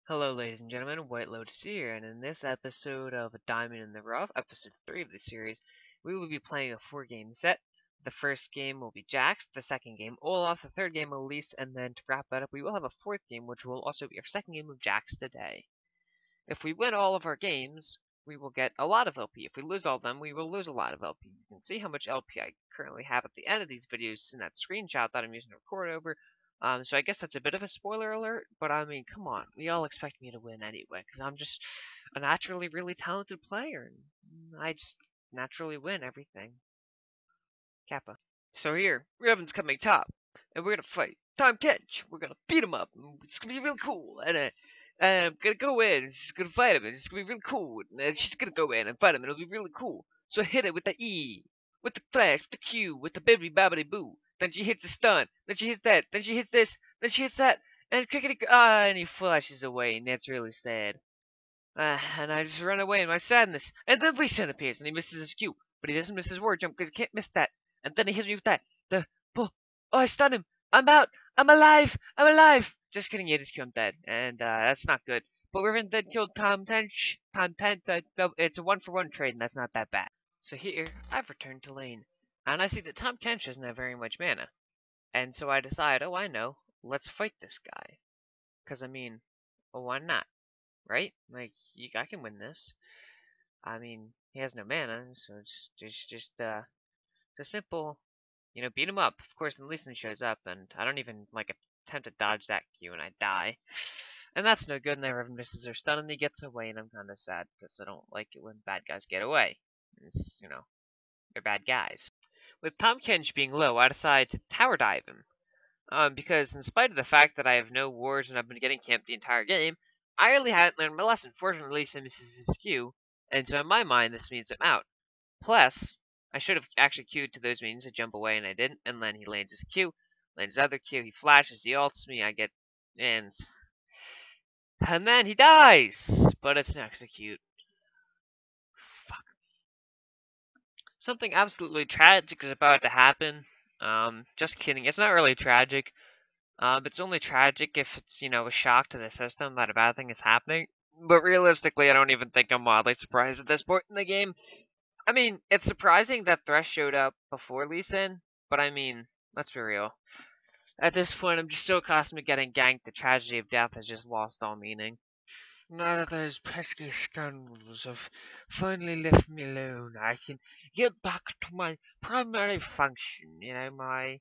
Hello, ladies and gentlemen, White Lotus here, and in this episode of A Diamond in the Rough, episode 3 of the series, we will be playing a 4-game set. The first game will be Jax, the second game Olaf, the third game Elise, and then to wrap that up, we will have a fourth game, which will also be our second game of Jax today. If we win all of our games, we will get a lot of LP. If we lose all of them, we will lose a lot of LP. You can see how much LP I currently have at the end of these videos in that screenshot that I'm using to record over. So I guess that's a bit of a spoiler alert, but I mean, come on. We all expect me to win anyway, because I'm just a naturally really talented player, and I just naturally win everything. Kappa. So here, Revan's coming top, and we're gonna fight Tahm Kench. We're gonna beat him up, and it's gonna be really cool, and I'm gonna go in, and she's gonna fight him, and it's gonna be really cool, and she's gonna go in and fight him, and it'll be really cool. So I hit it with the E, with the flash, with the Q, with the bibbidi babbidi boo. Then she hits the stun, then she hits that, then she hits this, then she hits that, and and he flashes away, and that's really sad. And I just run away in my sadness, and then Lee Sin appears, and he misses his Q, but he doesn't miss his word jump because he can't miss that. And then he hits me with that. Oh, I stun him. I'm out. I'm alive. I'm alive. Just kidding. He hit his Q. I'm dead, and that's not good. But Riven then killed Tahm Kench. It's a 1-for-1 trade, and that's not that bad. So here, I've returned to lane, and I see that Tahm Kench doesn't have very much mana, and so I decide, oh, I know, let's fight this guy. Cause I mean, well, why not? Right? Like, I can win this. I mean, he has no mana, so it's just a simple, beat him up. Of course, then Lee Sin shows up, and I don't even, attempt to dodge that Q, and I die. And that's no good, and then Revan misses her stun, and he gets away, and I'm kind of sad, because I don't like it when bad guys get away. It's, they're bad guys. With Tahm Kench being low, I decide to tower dive him. Because in spite of the fact that I have no wards and I've been getting camped the entire game, I really haven't learned my lesson. Fortunately, Lee Sin misses his Q, and so in my mind, this means I'm out. Plus, I should have actually queued to those means to jump away, and I didn't, and then he lands his Q, lands his other Q, he flashes, he ults me, I get ends. And then he dies! But it's an execute. Fuck. Something absolutely tragic is about to happen. Just kidding, it's not really tragic. It's only tragic if it's, a shock to the system that a bad thing is happening. But realistically, I don't even think I'm wildly surprised at this point in the game. I mean, it's surprising that Thresh showed up before Lee Sin, but I mean, let's be real. At this point, I'm just so accustomed to getting ganked, the tragedy of death has just lost all meaning. Now that those pesky scoundrels have finally left me alone, I can get back to my primary function, my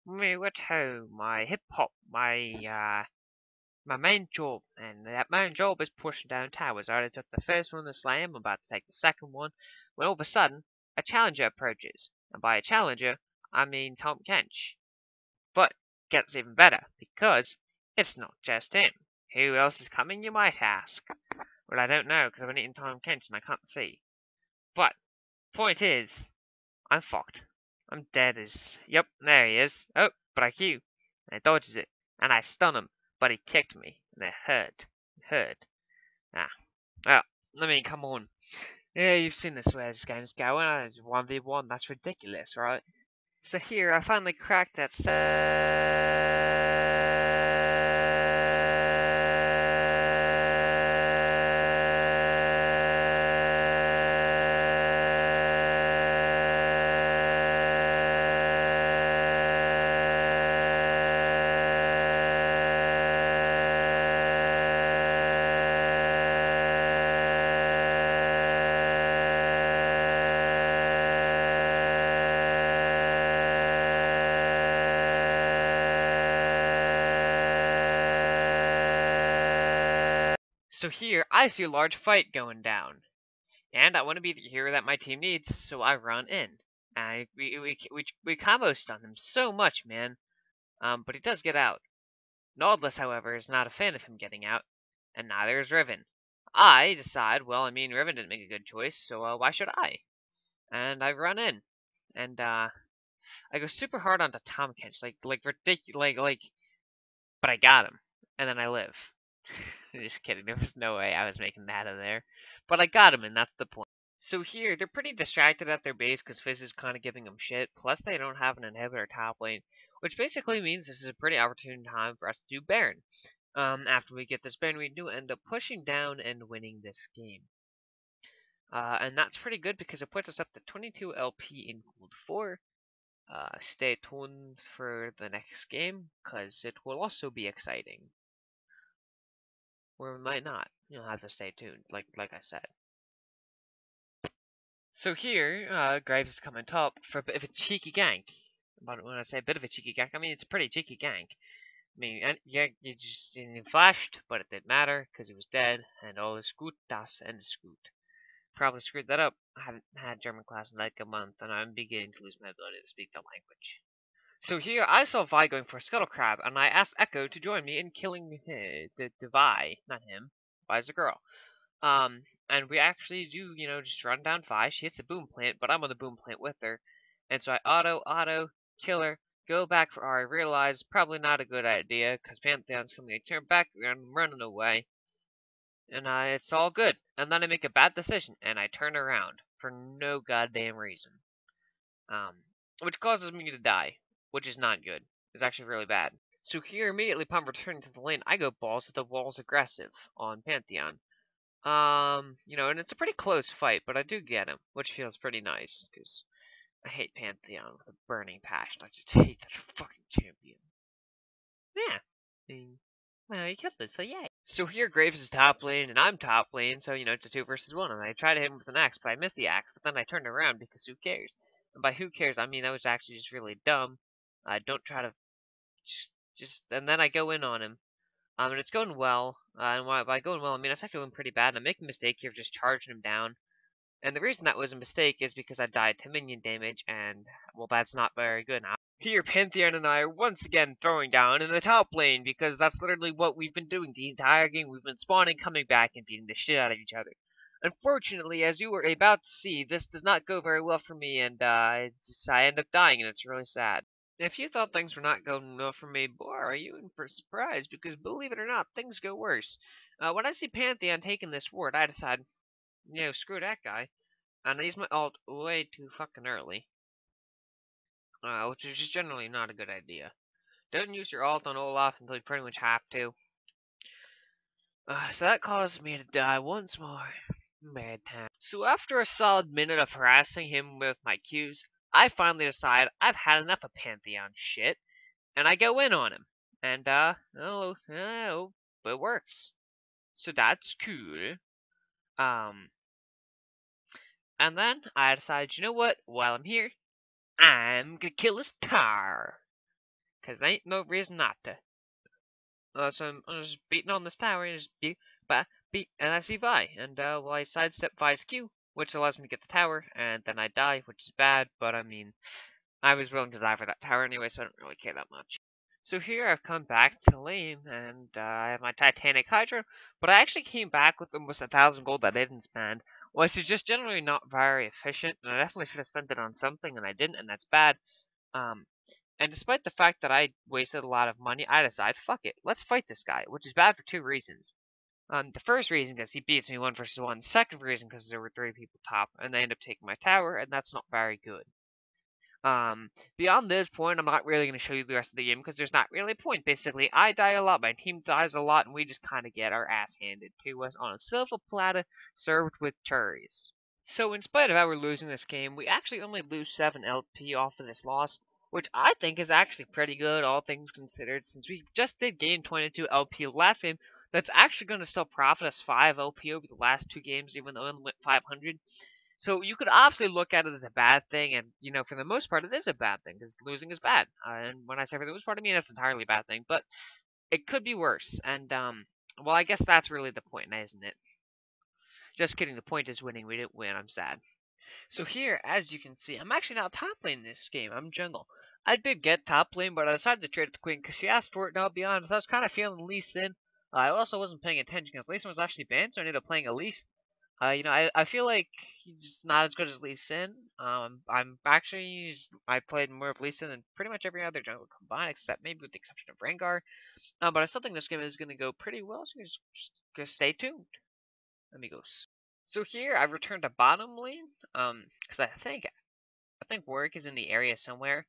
at home, my hip-hop, my main job, and that main job is pushing down towers. I already took the first one in the slam, I'm about to take the second one, when all of a sudden, a challenger approaches. And by a challenger, I mean Tahm Kench. But it gets even better, because it's not just him. Who else is coming, you might ask? Well, I don't know, because I've been eating Tahm Kench and I can't see. But, point is, I'm fucked. I'm dead as... Yep, there he is. Oh, but I Q. And I dodges it. And I stun him. But he kicked me. And it hurt. It hurt. Ah. Well, I mean, come on. Yeah, you've seen this way this game's going. It's 1v1. That's ridiculous, right? So here, I finally cracked that So here, I see a large fight going down, and I want to be the hero that my team needs, so I run in. We combo stun him so much, man. But he does get out. Nautilus, however, is not a fan of him getting out, and neither is Riven. I decide, well, I mean, Riven didn't make a good choice, so why should I? And I run in, and I go super hard onto Tahm Kench, like ridiculous, but I got him, and then I live. Just kidding, there was no way I was making that in there. But I got him, and that's the point. So here, they're pretty distracted at their base because Fizz is kind of giving them shit. Plus, they don't have an inhibitor top lane, which basically means this is a pretty opportune time for us to do Baron. After we get this burn, we do end up pushing down and winning this game. And that's pretty good because it puts us up to 22 LP in Gold 4. Stay tuned for the next game, because it will also be exciting. Or it might not. You'll have to stay tuned, like I said. So here, Graves is coming top for a bit of a cheeky gank. But when I say a bit of a cheeky gank, I mean it's a pretty cheeky gank. I mean, and yeah, he flashed, but it didn't matter, because he was dead, and all is gut, das Ende gut. Probably screwed that up. I haven't had German class in like a month, and I'm beginning to lose my ability to speak the language. So here, I saw Vi going for a Scuttle Crab, and I asked Echo to join me in killing the Vi, not him. Vi's a girl. And we actually do, just run down Vi. She hits the boom plant, but I'm on the boom plant with her. And so I auto, kill her, go back for R. I realize probably not a good idea, because Pantheon's coming. I turn back around, I'm running away. And it's all good. And then I make a bad decision, and I turn around for no goddamn reason. Which causes me to die, which is not good. It's actually really bad. So here, immediately upon returning to the lane, I go balls to the walls aggressive on Pantheon. And it's a pretty close fight, but I do get him, which feels pretty nice, because I hate Pantheon with a burning passion. I just hate that fucking champion. Yeah. Well, you killed this, so yay. So here, Graves is top lane, and I'm top lane, so, it's a 2 versus 1, and I try to hit him with an axe, but I missed the axe, but then I turned around, because who cares? And by who cares, I mean, that was actually just really dumb. Don't try to, and then I go in on him. And it's going well, and by going well, I mean, it's actually going pretty bad, and I'm making a mistake here of just charging him down. And the reason that was a mistake is because I died to minion damage, and, well, that's not very good now. Here, Pantheon and I are once again throwing down in the top lane, because that's literally what we've been doing the entire game. We've been spawning, coming back, and beating the shit out of each other. Unfortunately, as you were about to see, this does not go very well for me, and I end up dying, and it's really sad. If you thought things were not going well for me, boy, are you in for a surprise, because believe it or not, things go worse. When I see Pantheon taking this ward, I decide, screw that guy, and I use my ult way too fucking early. Which is just generally not a good idea. Don't use your ult on Olaf until you pretty much have to. So that caused me to die once more. Bad time. So after a solid minute of harassing him with my Qs, I finally decide I've had enough of Pantheon shit, and I go in on him. And, it works. So that's cool. And then I decide, you know what, while I'm here, I'm gonna kill this tower. Cause there ain't no reason not to. So I'm just beating on this tower and just beat, and I see Vi. And, well, I sidestep Vi's Q, which allows me to get the tower, and then I die, which is bad, but I mean, I was willing to die for that tower anyway, so I don't really care that much. So here I've come back to lane, and I have my Titanic Hydra, but I actually came back with almost 1,000 gold that I didn't spend, which is just generally not very efficient, and I definitely should have spent it on something, and I didn't, and that's bad. And despite the fact that I wasted a lot of money, I decided, fuck it, let's fight this guy, which is bad for 2 reasons. The first reason because he beats me 1 versus 1. The second reason because there were 3 people top, and they end up taking my tower, and that's not very good. Beyond this point, I'm not really going to show you the rest of the game because there's not really a point. Basically, I die a lot, my team dies a lot, and we just kind of get our ass handed to us on a silver platter served with cherries. So in spite of our losing this game, we actually only lose 7 LP off of this loss, which I think is actually pretty good, all things considered, since we just did gain 22 LP last game. That's actually going to still profit us 5 LP over the last 2 games, even though it only went 500. So you could obviously look at it as a bad thing, and, for the most part, it is a bad thing, because losing is bad. And when I say for the most part, I mean that's entirely a bad thing, but it could be worse. And, well, I guess that's really the point, isn't it? Just kidding, the point is winning. We didn't win, I'm sad. So here, as you can see, I'm actually not top lane this game. I'm jungle. I did get top lane, but I decided to trade it to Queen because she asked for it, and I'll be honest, I was kind of feeling Lee Sin. I also wasn't paying attention because Lee Sin was actually banned, so I ended up playing Elise. I feel like he's not as good as Lee Sin. I played more of Lee Sin than pretty much every other jungle combined, except maybe with the exception of Rengar. But I still think this game is going to go pretty well, so just stay tuned, amigos. So here, I've returned to bottom lane, because I think Warwick is in the area somewhere.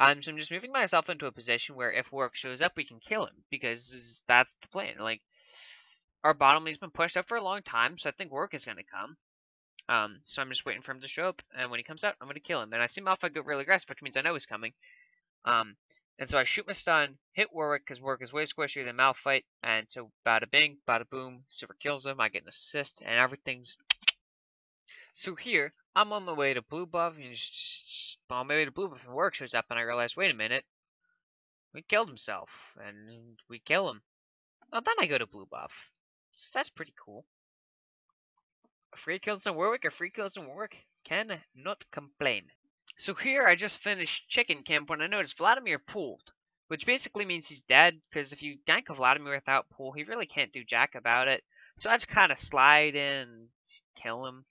So I'm just moving myself into a position where if Warwick shows up, we can kill him, because that's the plan. Like, our bottom lane's been pushed up for a long time, so I think Warwick is going to come. So I'm just waiting for him to show up, and when he comes out, I'm going to kill him. And I see Malphite go really aggressive, which means I know he's coming. And so I shoot my stun, hit Warwick, because Warwick is way squishier than Malphite, and so bada bing, bada boom, super kills him, I get an assist, and everything's... So here, I'm on my way to blue buff, and on my way to blue buff, and Warwick shows up, and I realize, wait a minute, we killed himself, and we kill him. Well, then I go to blue buff. So that's pretty cool. Free kills on Warwick or free kills on Warwick? Cannot complain. So here I just finished chicken camp when I noticed Vladimir pulled, which basically means he's dead, because if you gank a Vladimir without pull, he really can't do jack about it. So I just kind of slide in and kill him.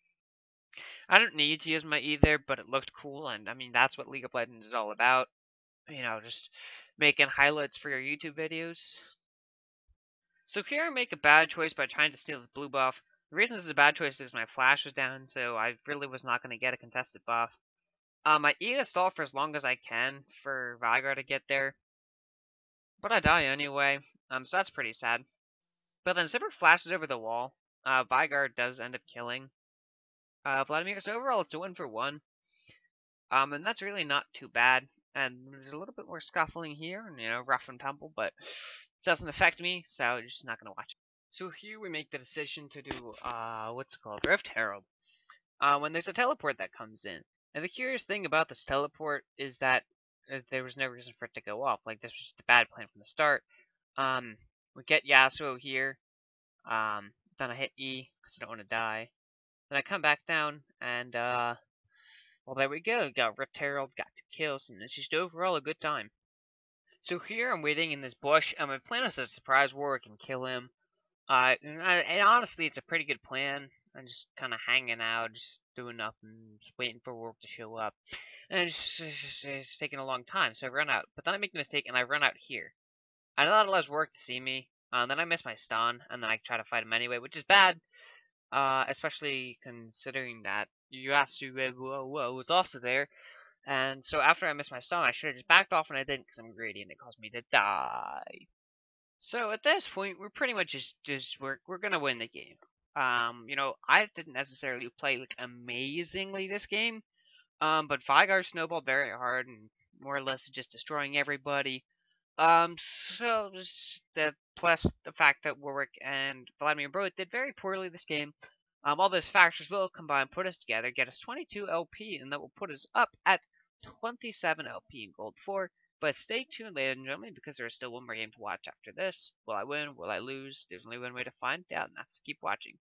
I don't need to use my E there, but it looked cool, and I mean, that's what League of Legends is all about. You know, just making highlights for your YouTube videos. So here I make a bad choice by trying to steal the blue buff. The reason this is a bad choice is my flash was down, so I really was not going to get a contested buff. I eat a stall for as long as I can for Veigar to get there, but I die anyway, so that's pretty sad. But then Zipper flashes over the wall. Veigar does end up killing Vladimir, so overall it's a 1-for-1. And that's really not too bad. And there's a little bit more scuffling here, and, you know, rough and tumble, but it doesn't affect me, so I'm just not going to watch it. So here we make the decision to do, what's it called? Rift Herald. When there's a teleport that comes in. And the curious thing about this teleport is that there was no reason for it to go off. Like, this was just a bad plan from the start. We get Yasuo here. Then I hit E, because I don't want to die. Then I come back down, and, well, there we go. Got Rift Herald, got 2 kills, and it's just overall a good time. So here I'm waiting in this bush, and my plan is to surprise Warwick and kill him. And honestly, it's a pretty good plan. I'm just kind of hanging out, just doing nothing, just waiting for Warwick to show up. And it's taking a long time, so I run out. But then I make a mistake, and I run out here. I know that allows Warwick to see me. Then I miss my stun, and then I try to fight him anyway, which is bad. Especially considering that Yasuo was also there. And so after I missed my stun, I should have just backed off, and I didn't because I'm greedy, and it caused me to die. So at this point, we're pretty much we're gonna win the game. You know, I didn't necessarily play like amazingly this game, but Veigar snowballed very hard and more or less just destroying everybody. So just plus the fact that Warwick and Vladimir both did very poorly this game. All those factors will combine, put us together, get us 22 LP, and that will put us up at 27 LP in Gold 4. But stay tuned, ladies and gentlemen, because there is still one more game to watch after this. Will I win? Will I lose? There's only one way to find out, and that's to keep watching.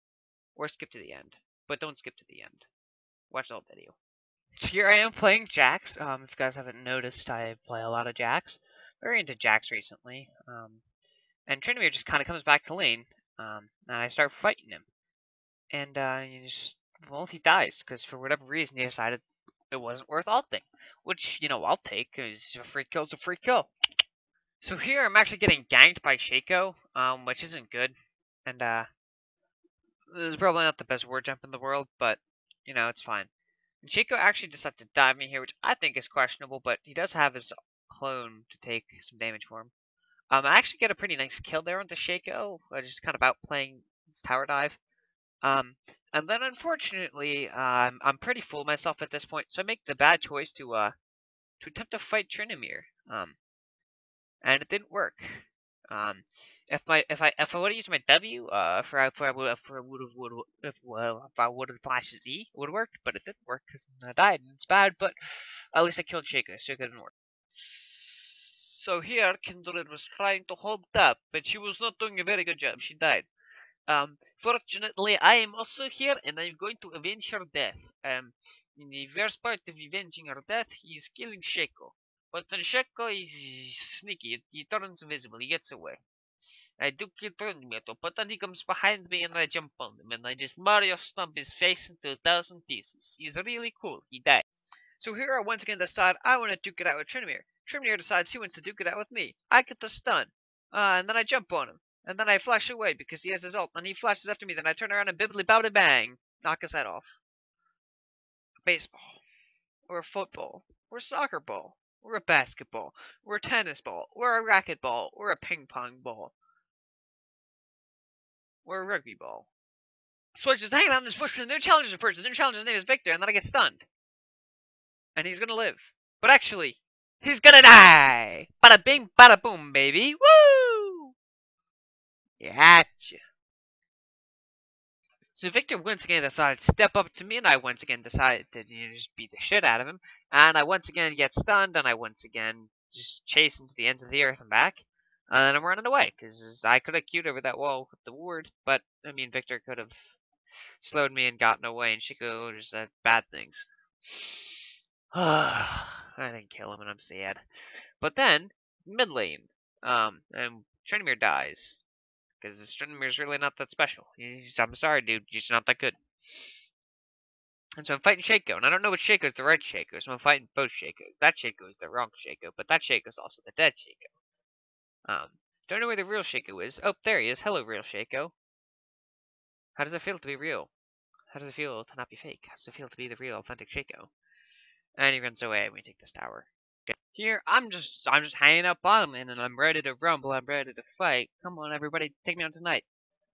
Or skip to the end. But don't skip to the end. Watch the whole video. So here I am playing Jax. If you guys haven't noticed, I play a lot of Jax. Very into Jax recently. And Tryndamere just kind of comes back to lane. And I start fighting him. And well, he dies, because for whatever reason he decided it wasn't worth ulting. Which, you know, I'll take, because a free kill's a free kill. So here I'm actually getting ganked by Shaco, which isn't good. And, this is probably not the best ward jump in the world, but, you know, it's fine. And Shaco actually decided to dive me here, which I think is questionable, but he does have his clone to take some damage for him. I actually get a pretty nice kill there onto Shaco, just kind of outplaying his tower dive. And then unfortunately, I'm pretty full of myself at this point, so I make the bad choice to attempt to fight Tryndamere. And it didn't work. If I would have used my W, if I would have flashed Z, it would have worked, but it didn't work because I died, and it's bad. But at least I killed Shaco, so it didn't work. So here, Kindred was trying to hold up, but she was not doing a very good job. She died. Fortunately, I am also here, and I'm going to avenge her death. In the first part of avenging her death, he is killing Shaco. But then Shaco is sneaky. He turns invisible. He gets away. I do kill Tryndamere, but then he comes behind me, and I jump on him, and I just Mario stomp his face into 1,000 pieces. He's really cool. He died. So here I once again decide I want to duke it out with Tryndamere. Tryndamere decides he wants to duke it out with me. I get the stun. And then I jump on him. And then I flash away because he has his ult. And he flashes after me. Then I turn around and bibbly bowdy bang. Knock his head off. Baseball. Or football. Or soccer ball. or a basketball, or a tennis ball, or a racquetball, or a ping pong ball, or a rugby ball. So I was just hanging out in this bush, and then challenges a person. Then challenges his name is Victor, and then I get stunned, and he's gonna live. But actually, he's gonna die. Bada bing, bada boom, baby. Woo! Gotcha. So Victor once again decided to step up to me, and I once again decided to just beat the shit out of him. And I once again get stunned, and I once again just chase into the ends of the earth and back. And then I'm running away, because I could have queued over that wall with the ward, but, I mean, Victor could have slowed me and gotten away, and Chico just said bad things. I didn't kill him, and I'm sad. But then, mid lane, and Trinimir dies. Because Trinimir's really not that special. I'm sorry, dude, he's not that good. And so I'm fighting Shaco, and I don't know which Shaco is the right Shaco, so I'm fighting both Shacos. That Shaco is the wrong Shaco, but that Shaco is also the dead Shaco. Don't know where the real Shaco is. Oh, there he is. Hello, real Shaco. How does it feel to be real? How does it feel to not be fake? How does it feel to be the real, authentic Shaco? And he runs away, and we take this tower. Here, I'm just hanging up on him, and I'm ready to rumble. I'm ready to fight. Come on, everybody, take me on tonight.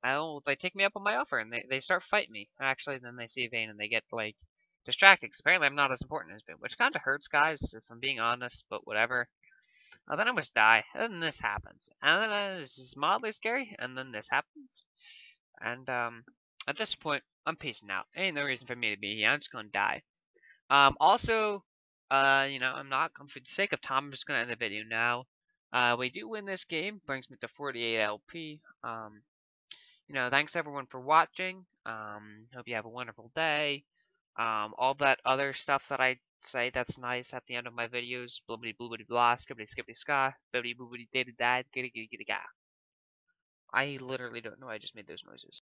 They take me up on my offer, and they start fighting me. Actually, then they see Vayne, and they get, like, distracted, because apparently I'm not as important as Vayne, which kind of hurts, guys, if I'm being honest, but whatever. Then I almost die, and then this happens. And then this is mildly scary, and then this happens. And, at this point, I'm peacing out. Ain't no reason for me to be here. I'm just gonna die. Also, I'm not, for the sake of time, I'm just gonna end the video now. We do win this game, brings me to 48 LP. Thanks everyone for watching. Hope you have a wonderful day. All that other stuff that I say that's nice at the end of my videos. Blibbity bloobity blah, skibbity skibbity ska, bibbity boobity data dad, giddy giddy giddy ga. I literally don't know, I just made those noises.